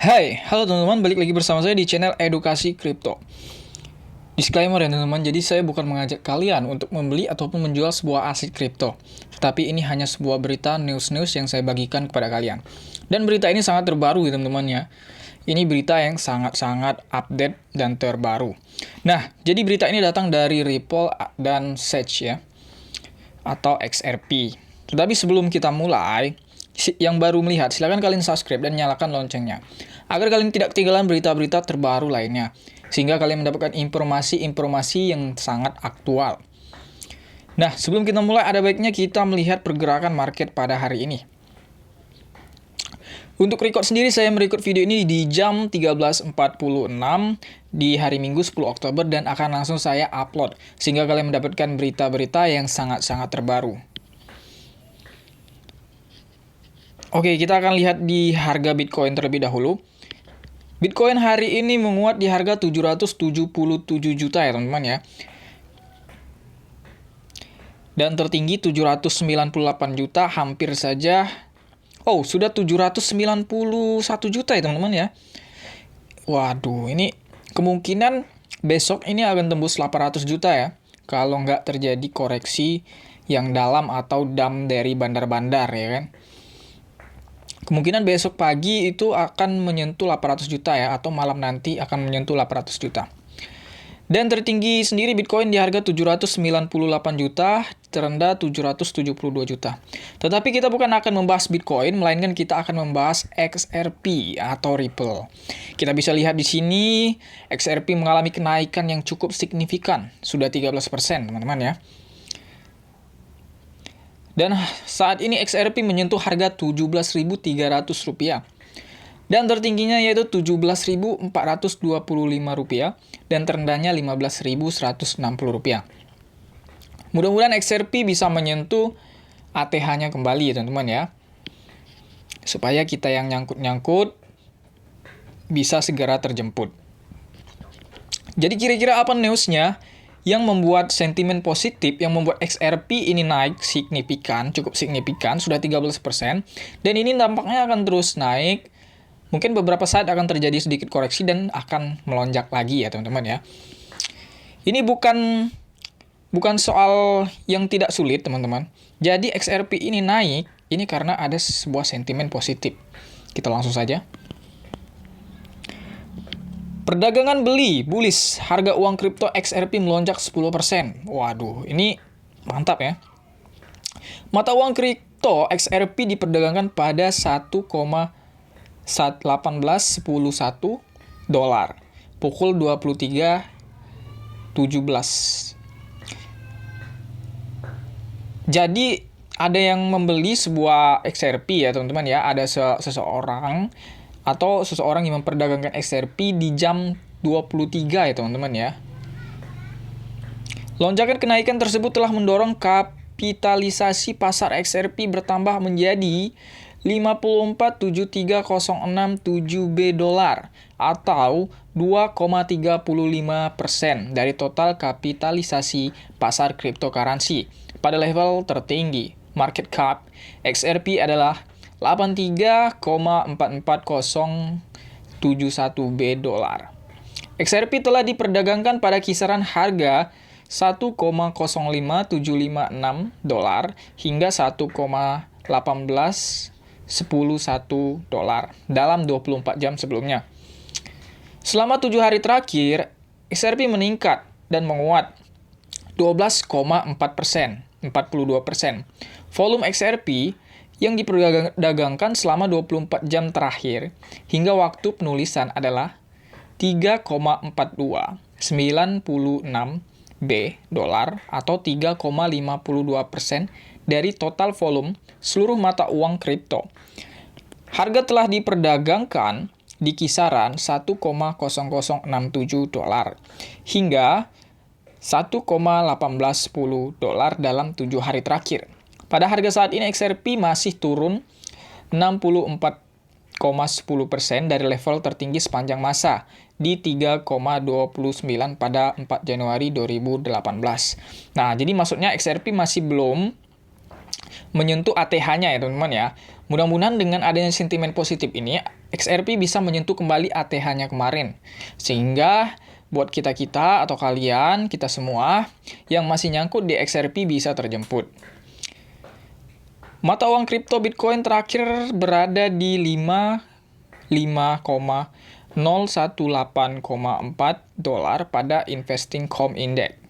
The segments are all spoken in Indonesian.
Hai, halo teman-teman, balik lagi bersama saya di channel Edukasi Kripto. Disclaimer ya teman-teman, jadi saya bukan mengajak kalian untuk membeli ataupun menjual sebuah aset kripto. Tetapi ini hanya sebuah berita news-news yang saya bagikan kepada kalian. Dan berita ini sangat terbaru ya teman-teman ya. Ini berita yang sangat-sangat update dan terbaru. Nah, jadi berita ini datang dari Ripple dan Sage ya, atau XRP. Tetapi sebelum kita mulai, yang baru melihat, silakan kalian subscribe dan nyalakan loncengnya, agar kalian tidak ketinggalan berita-berita terbaru lainnya, sehingga kalian mendapatkan informasi-informasi yang sangat aktual. Nah, sebelum kita mulai, ada baiknya kita melihat pergerakan market pada hari ini. Untuk record sendiri, saya merecord video ini di jam 13.46 di hari Minggu 10 Oktober dan akan langsung saya upload, sehingga kalian mendapatkan berita-berita yang sangat-sangat terbaru. Oke, kita akan lihat di harga Bitcoin terlebih dahulu. Bitcoin hari ini menguat di harga 777 juta ya teman-teman ya. Dan tertinggi 798 juta, hampir saja. Oh, sudah 791 juta ya teman-teman ya. Waduh, ini kemungkinan besok ini akan tembus 800 juta ya. Kalau nggak terjadi koreksi yang dalam atau dump dari bandar-bandar ya kan. Kemungkinan besok pagi itu akan menyentuh 800 juta ya, atau malam nanti akan menyentuh 800 juta. Dan tertinggi sendiri Bitcoin di harga 798 juta, terendah 772 juta. Tetapi kita bukan akan membahas Bitcoin, melainkan kita akan membahas XRP atau Ripple. Kita bisa lihat di sini, XRP mengalami kenaikan yang cukup signifikan, sudah 13% teman-teman ya. Dan saat ini XRP menyentuh harga Rp17.300. Dan tertingginya yaitu Rp17.425 dan terendahnya Rp15.160. Mudah-mudahan XRP bisa menyentuh ATH-nya kembali ya teman-teman ya. Supaya kita yang nyangkut-nyangkut bisa segera terjemput. Jadi kira-kira apa newsnya yang membuat sentimen positif, yang membuat XRP ini naik signifikan, cukup signifikan, sudah 13%, dan ini tampaknya akan terus naik. Mungkin beberapa saat akan terjadi sedikit koreksi dan akan melonjak lagi ya teman-teman ya. Ini bukan soal yang tidak sulit teman-teman. Jadi XRP ini naik, ini karena ada sebuah sentimen positif. Kita langsung saja. Perdagangan beli, bullish, harga uang kripto XRP melonjak 10%. Waduh, ini mantap ya. Mata uang kripto XRP diperdagangkan pada 1,1811 dolar pukul 23.17. Jadi ada yang membeli sebuah XRP ya teman-teman ya, ada seseorang atau seseorang yang memperdagangkan XRP di jam 23 ya teman-teman ya. Lonjakan kenaikan tersebut telah mendorong kapitalisasi pasar XRP bertambah menjadi 54,73067 dolar atau 2,35% dari total kapitalisasi pasar cryptocurrency. Pada level tertinggi, market cap XRP adalah 83,44071 dolar. XRP telah diperdagangkan pada kisaran harga 1,05756 dolar hingga 1,18111 dolar dalam 24 jam sebelumnya. Selama 7 hari terakhir, XRP meningkat dan menguat 12,4%, 42%. Volume XRP yang diperdagangkan selama 24 jam terakhir hingga waktu penulisan adalah 3,4296 B dolar atau 3,52% dari total volume seluruh mata uang kripto. Harga telah diperdagangkan di kisaran 1,0067 dolar hingga 1,1810 dolar dalam 7 hari terakhir. Pada harga saat ini XRP masih turun 64,10% dari level tertinggi sepanjang masa di 3,29 pada 4 Januari 2018. Nah, jadi maksudnya XRP masih belum menyentuh ATH-nya ya teman-teman ya. Mudah-mudahan dengan adanya sentimen positif ini XRP bisa menyentuh kembali ATH-nya kemarin. Sehingga buat kita-kita atau kalian, kita semua yang masih nyangkut di XRP bisa terjemput. Mata uang kripto Bitcoin terakhir berada di 5,0184 dolar pada Investing.com Index.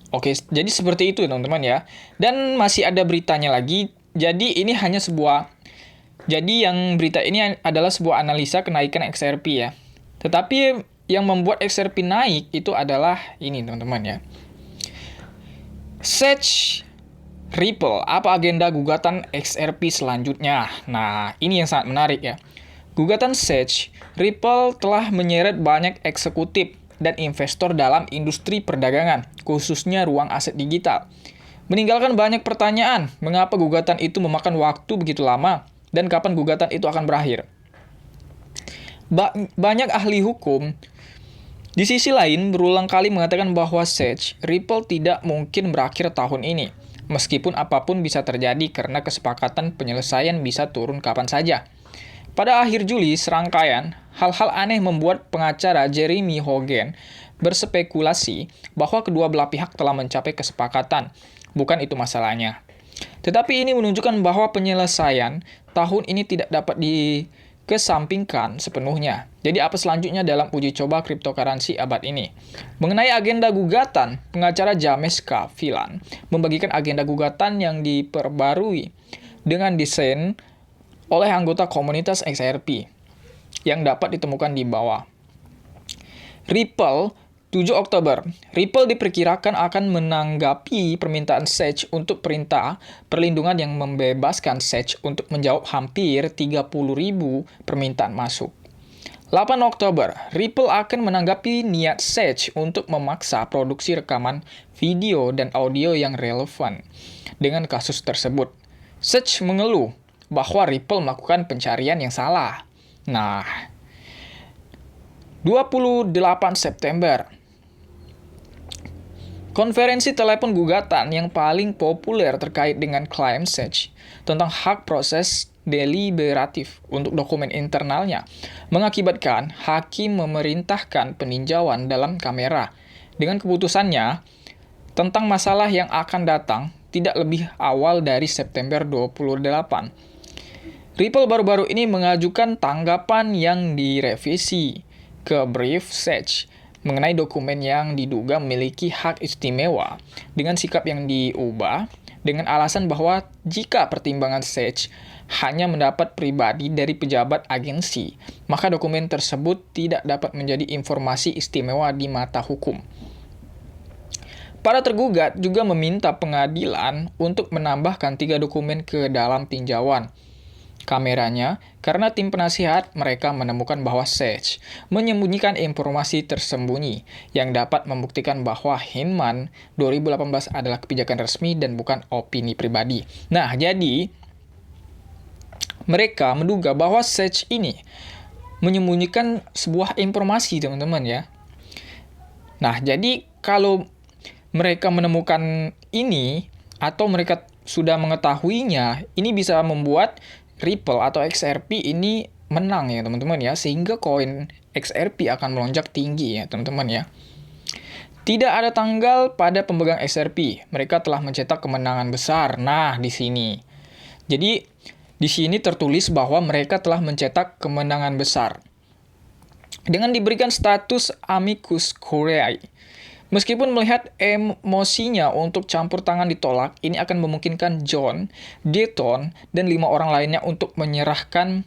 Oke, jadi seperti itu teman-teman ya. Dan masih ada beritanya lagi. Jadi ini hanya berita ini adalah sebuah analisa kenaikan XRP ya. Tetapi yang membuat XRP naik itu adalah ini teman-teman ya. SEC Ripple, apa agenda gugatan XRP selanjutnya? Nah, ini yang sangat menarik ya. Gugatan SEC Ripple telah menyeret banyak eksekutif dan investor dalam industri perdagangan, khususnya ruang aset digital. Meninggalkan banyak pertanyaan, mengapa gugatan itu memakan waktu begitu lama, dan kapan gugatan itu akan berakhir. Banyak ahli hukum di sisi lain berulang kali mengatakan bahwa SEC Ripple tidak mungkin berakhir tahun ini. Meskipun apapun bisa terjadi karena kesepakatan penyelesaian bisa turun kapan saja. Pada akhir Juli, serangkaian hal-hal aneh membuat pengacara Jeremy Hogan berspekulasi bahwa kedua belah pihak telah mencapai kesepakatan. Bukan itu masalahnya. Tetapi ini menunjukkan bahwa penyelesaian tahun ini tidak dapat dikesampingkan sepenuhnya. Jadi apa selanjutnya dalam uji coba cryptocurrency abad ini? Mengenai agenda gugatan, pengacara James K. Phelan membagikan agenda gugatan yang diperbarui dengan desain oleh anggota komunitas XRP yang dapat ditemukan di bawah. Ripple, 7 Oktober. Ripple diperkirakan akan menanggapi permintaan SEC untuk perintah perlindungan yang membebaskan SEC untuk menjawab hampir 30.000 permintaan masuk. 8 Oktober, Ripple akan menanggapi niat SEC untuk memaksa produksi rekaman video dan audio yang relevan dengan kasus tersebut. SEC mengeluh bahwa Ripple melakukan pencarian yang salah. Nah, 28 September. Konferensi telepon gugatan yang paling populer terkait dengan klaim SEC tentang hak proses deliberatif untuk dokumen internalnya mengakibatkan hakim memerintahkan peninjauan dalam kamera dengan keputusannya tentang masalah yang akan datang tidak lebih awal dari September 28. Ripple baru-baru ini mengajukan tanggapan yang direvisi ke brief SEC mengenai dokumen yang diduga memiliki hak istimewa dengan sikap yang diubah dengan alasan bahwa jika pertimbangan SEC hanya mendapat pribadi dari pejabat agensi, maka dokumen tersebut tidak dapat menjadi informasi istimewa di mata hukum. Para tergugat juga meminta pengadilan untuk menambahkan 3 dokumen ke dalam tinjauan kameranya karena tim penasihat mereka menemukan bahwa SEC menyembunyikan informasi tersembunyi yang dapat membuktikan bahwa Hinman 2018 adalah kebijakan resmi dan bukan opini pribadi. Nah, jadi mereka menduga bahwa SEC ini menyembunyikan sebuah informasi, teman-teman ya. Nah, jadi kalau mereka menemukan ini atau mereka sudah mengetahuinya, ini bisa membuat Ripple atau XRP ini menang ya teman-teman ya, sehingga koin XRP akan melonjak tinggi ya teman-teman ya. Tidak ada tanggal pada pemegang XRP, mereka telah mencetak kemenangan besar. Nah, di sini. Jadi di sini tertulis bahwa mereka telah mencetak kemenangan besar dengan diberikan status amicus curiae. Meskipun melihat emosinya untuk campur tangan ditolak, ini akan memungkinkan John, Dayton, dan 5 orang lainnya untuk menyerahkan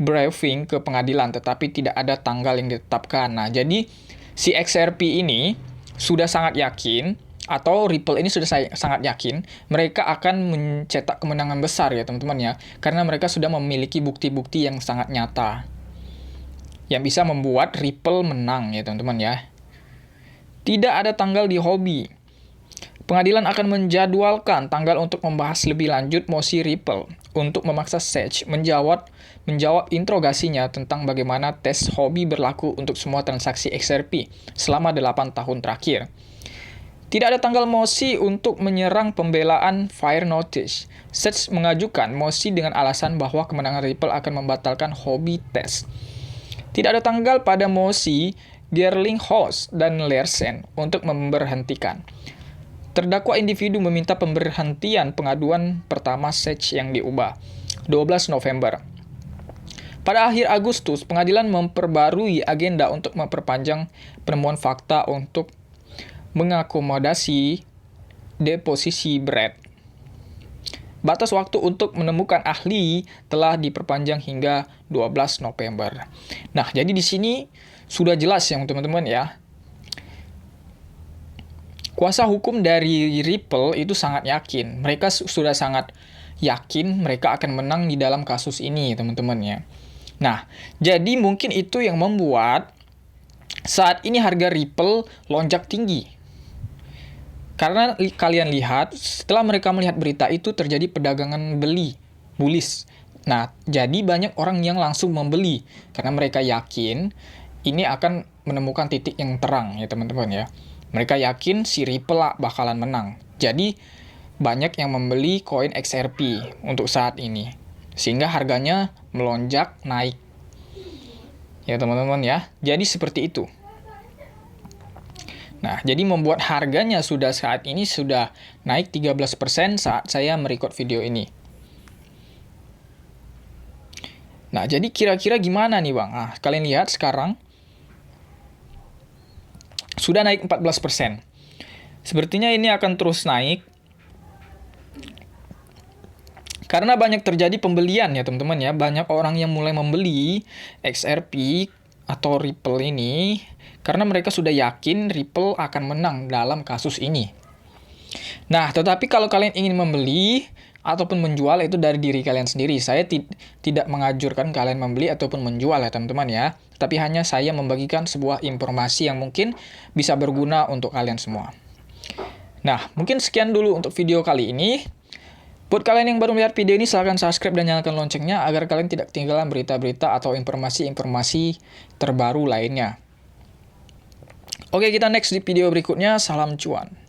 briefing ke pengadilan, tetapi tidak ada tanggal yang ditetapkan. Nah, jadi si XRP ini sudah sangat yakin, atau Ripple ini sudah sangat yakin, mereka akan mencetak kemenangan besar ya teman-teman ya, karena mereka sudah memiliki bukti-bukti yang sangat nyata, yang bisa membuat Ripple menang ya teman-teman ya. Tidak ada tanggal di hobi. Pengadilan akan menjadwalkan tanggal untuk membahas lebih lanjut mosi Ripple untuk memaksa SEC menjawab interogasinya tentang bagaimana tes hobi berlaku untuk semua transaksi XRP selama 8 tahun terakhir. Tidak ada tanggal mosi untuk menyerang pembelaan Fire Notice. Sage mengajukan mosi dengan alasan bahwa kemenangan Ripple akan membatalkan Hobby Test. Tidak ada tanggal pada mosi Gerlinghouse dan Larsen untuk memberhentikan. Terdakwa individu meminta pemberhentian pengaduan pertama Sage yang diubah. 12 November. Pada akhir Agustus, pengadilan memperbarui agenda untuk memperpanjang penemuan fakta untuk mengakomodasi deposisi Brett. Batas waktu untuk menemukan ahli telah diperpanjang hingga 12 November. Nah, jadi di sini sudah jelas ya teman-teman ya. Kuasa hukum dari Ripple itu sangat yakin. Mereka sudah sangat yakin mereka akan menang di dalam kasus ini, teman-teman ya. Nah, jadi mungkin itu yang membuat saat ini harga Ripple lonjak tinggi. Karena kalian lihat, setelah mereka melihat berita itu terjadi perdagangan bullish. Nah, jadi banyak orang yang langsung membeli karena mereka yakin ini akan menemukan titik yang terang ya teman-teman ya. Mereka yakin si Ripple bakalan menang. Jadi banyak yang membeli koin XRP untuk saat ini. Sehingga harganya melonjak naik. Ya teman-teman ya. Jadi seperti itu. Nah, jadi membuat harganya saat ini sudah naik 13% saat saya merekod video ini. Nah, jadi kira-kira gimana nih Bang? Nah, kalian lihat sekarang sudah naik 14%. Sepertinya ini akan terus naik. Karena banyak terjadi pembelian ya teman-teman ya. Banyak orang yang mulai membeli XRP atau Ripple ini karena mereka sudah yakin Ripple akan menang dalam kasus ini. Nah, tetapi kalau kalian ingin membeli ataupun menjual itu dari diri kalian sendiri. Saya tidak mengajurkan kalian membeli ataupun menjual ya teman-teman ya. Tapi hanya saya membagikan sebuah informasi yang mungkin bisa berguna untuk kalian semua. Nah, mungkin sekian dulu untuk video kali ini. Buat kalian yang baru melihat video ini, silahkan subscribe dan nyalakan loncengnya agar kalian tidak ketinggalan berita-berita atau informasi-informasi terbaru lainnya. Oke, kita next di video berikutnya. Salam cuan.